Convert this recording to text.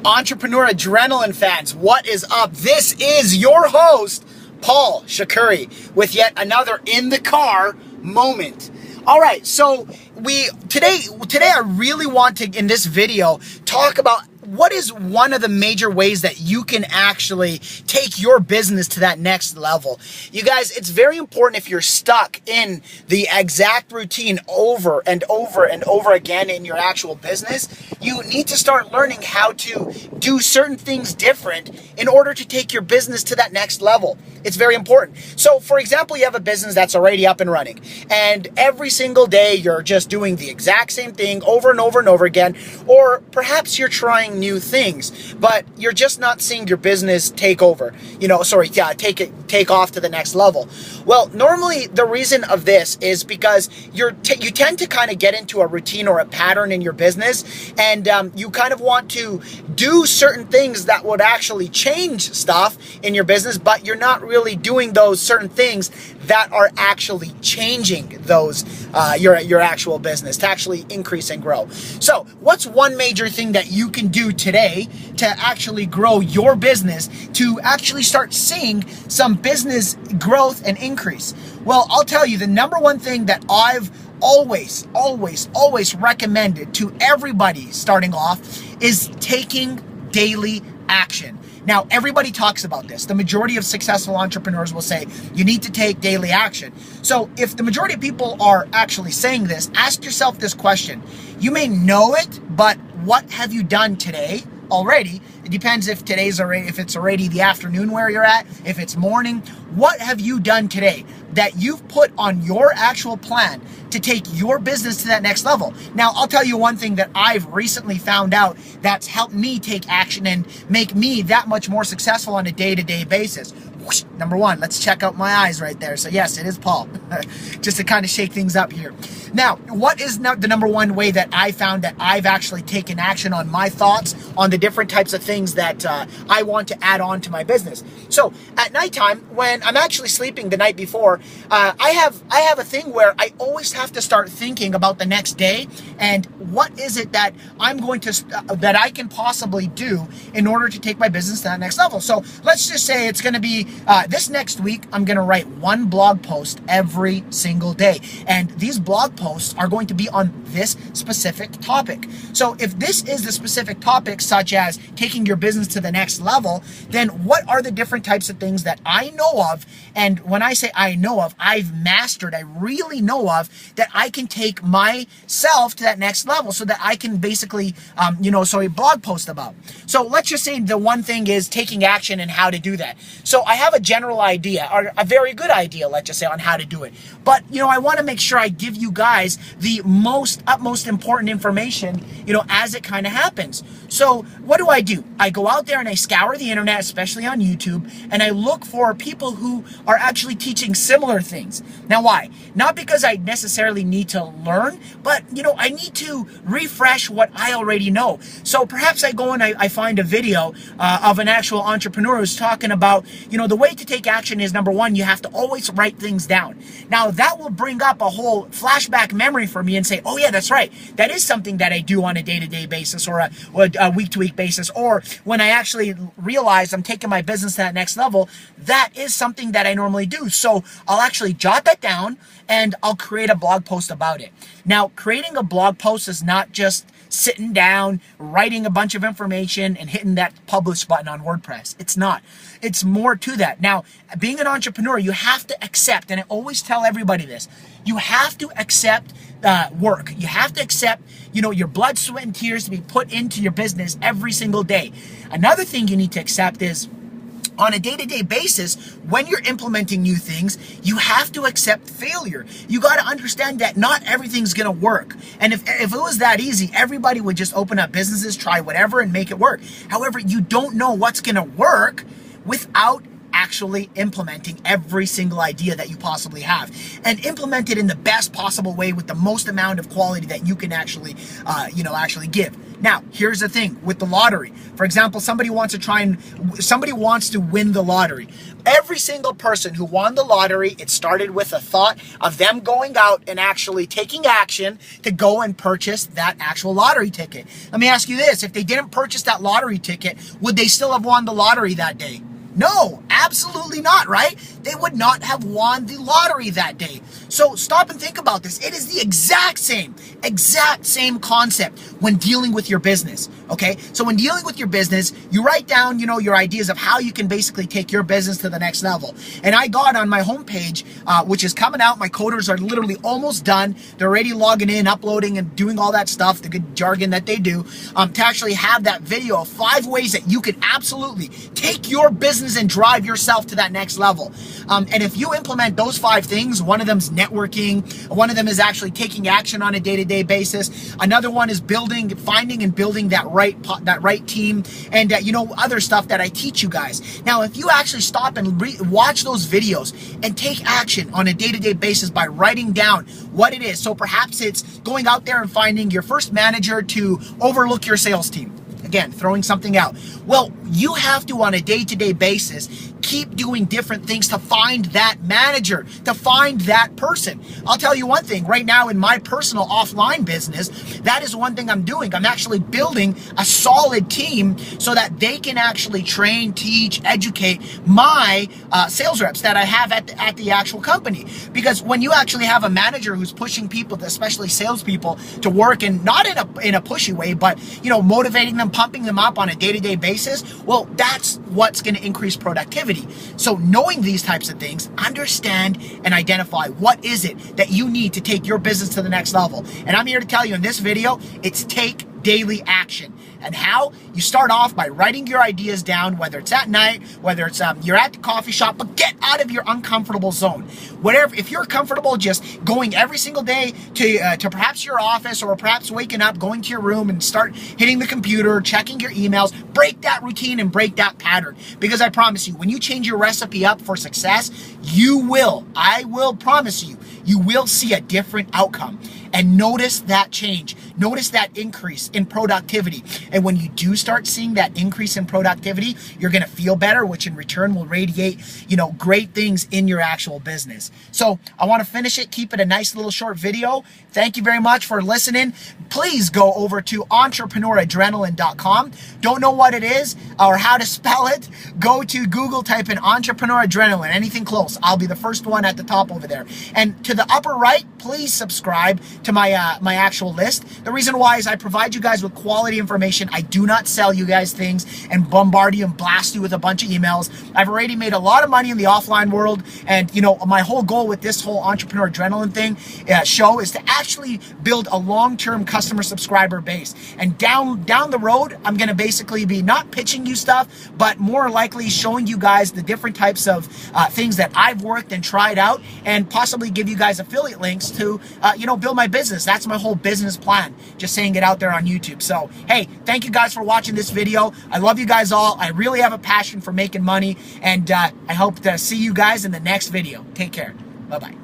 Entrepreneur Adrenaline fans, what is up? This is your host, Paul Shakuri, with yet another In the Car moment. All right, so today I really want to, in this video, talk about what is one of the major ways that you can actually take your business to that next level. You guys, it's very important if you're stuck in the exact routine over and over and over again in your actual business, you need to start learning how to do certain things different in order to take your business to that next level. It's very important. So, for example, you have a business that's already up and running, and every single day you're just doing the exact same thing over and over and over again, or perhaps you're trying new things, but you're just not seeing your business take off to the next level. Well, normally the reason of this is because you tend to kind of get into a routine or a pattern in your business, and you kind of want to do certain things that would actually change stuff in your business, but you're not really doing those certain things that are actually changing those your actual business to actually increase and grow. So what's one major thing that you can do today to actually grow your business, to actually start seeing some business growth and increase? Well, I'll tell you, the number one thing that I've always recommended to everybody starting off is taking daily action. Now, everybody talks about this. The majority of successful entrepreneurs will say you need to take daily action. So if the majority of people are actually saying this, ask yourself this question. You may know it, but what have you done today already? It depends if it's already the afternoon where you're at, if it's morning. What have you done today that you've put on your actual plan to take your business to that next level? Now, I'll tell you one thing that I've recently found out that's helped me take action and make me that much more successful on a day-to-day basis. Number one, let's check out my eyes right there. So yes, it is Paul, just to kind of shake things up here. Now, what is the number one way that I found that I've actually taken action on my thoughts on the different types of things that I want to add on to my business? So at nighttime, when I'm actually sleeping the night before, I have a thing where I always have to start thinking about the next day and what is it that I'm going to that I can possibly do in order to take my business to that next level. So let's just say it's going to be this next week. I'm going to write one blog post every single day, and these blog posts are going to be on this specific topic. So if this is the specific topic, such as taking your business to the next level, then what are the different types of things that I know of? And when I say I know of, I've mastered, I really know of, that I can take myself to that next level so that I can basically, a blog post about. So let's just say the one thing is taking action and how to do that. So I have a general idea, or a very good idea, let's just say, on how to do it. But, I want to make sure I give you guys the utmost important information, as it kind of happens. So what do? I go out there and I scour the internet, especially on YouTube, and I look for people who are actually teaching similar things. Now, why? Not because I necessarily need to learn, but, I need to refresh what I already know. So perhaps I go and I find a video of an actual entrepreneur who's talking about, the way to take action is, number one, you have to always write things down. Now, that will bring up a whole flashback memory for me and say, oh yeah, that's right. That is something that I do on a day-to-day basis or a week-to-week basis. Or when I actually realize I'm taking my business to that next level, that is something that I normally do. So I'll actually jot that down and I'll create a blog post about it. Now, creating a blog post is not just sitting down, writing a bunch of information and hitting that publish button on WordPress. It's not. It's more to that. Now, being an entrepreneur, you have to accept, and I always tell everybody this, you have to accept work. You have to accept, your blood, sweat, and tears to be put into your business every single day. Another thing you need to accept is, on a day-to-day basis, when you're implementing new things, you have to accept failure. You got to understand that not everything's going to work. And if it was that easy, everybody would just open up businesses, try whatever, and make it work. However, you don't know what's going to work without actually implementing every single idea that you possibly have, and implement it in the best possible way with the most amount of quality that you can actually, actually give. Now, here's the thing with the lottery. For example, somebody wants to win the lottery. Every single person who won the lottery, it started with a thought of them going out and actually taking action to go and purchase that actual lottery ticket. Let me ask you this. If they didn't purchase that lottery ticket, would they still have won the lottery that day? No, absolutely not, right? They would not have won the lottery that day. So stop and think about this. It is the exact same concept when dealing with your business, okay? So when dealing with your business, you write down, your ideas of how you can basically take your business to the next level. And I got on my homepage, which is coming out. My coders are literally almost done. They're already logging in, uploading, and doing all that stuff, the good jargon that they do, to actually have that video of 5 ways that you can absolutely take your business and drive yourself to that next level. And if you implement those 5 things, one of them is networking, one of them is actually taking action on a day-to-day basis, another one is finding and building that right team, and other stuff that I teach you guys. Now, if you actually stop and watch those videos and take action on a day-to-day basis by writing down what it is, so perhaps it's going out there and finding your first manager to overlook your sales team. Again, throwing something out. Well, you have to, on a day-to-day basis, keep doing different things to find that manager, to find that person. I'll tell you one thing, right now in my personal offline business, that is one thing I'm doing. I'm actually building a solid team so that they can actually train, teach, educate my sales reps that I have at the actual company. Because when you actually have a manager who's pushing people, especially salespeople, to work, and not in a pushy way, but motivating them, pumping them up on a day-to-day basis, well, that's what's going to increase productivity. So knowing these types of things, understand and identify what is it that you need to take your business to the next level. And I'm here to tell you in this video, it's take daily action. And how? You start off by writing your ideas down, whether it's at night, whether it's you're at the coffee shop, but get out of your uncomfortable zone. Whatever, if you're comfortable just going every single day to perhaps your office, or perhaps waking up, going to your room and start hitting the computer, checking your emails, break that routine and break that pattern. Because I promise you, when you change your recipe up for success, I will promise you, you will see a different outcome. And notice that change. Notice that increase in productivity. And when you do start seeing that increase in productivity, you're going to feel better, which in return will radiate, great things in your actual business. So I want to finish it, keep it a nice little short video. Thank you very much for listening. Please go over to entrepreneuradrenaline.com. Don't know what it is or how to spell it? Go to Google, type in Entrepreneur Adrenaline, anything close. I'll be the first one at the top over there. And to the upper right, please subscribe to my actual list. The reason why is I provide you guys with quality information. I do not sell you guys things and bombard you and blast you with a bunch of emails. I've already made a lot of money in the offline world, and my whole goal with this whole Entrepreneur Adrenaline thing show is to actually build a long-term customer subscriber base. And down the road, I'm going to basically be not pitching you stuff, but more likely showing you guys the different types of things that I've worked and tried out, and possibly give you guys affiliate links to build my business. That's my whole business plan, just saying it out there on YouTube. So hey, thank you guys for watching this video. I love you guys all. I really have a passion for making money, and I hope to see you guys in the next video. Take care. Bye-bye.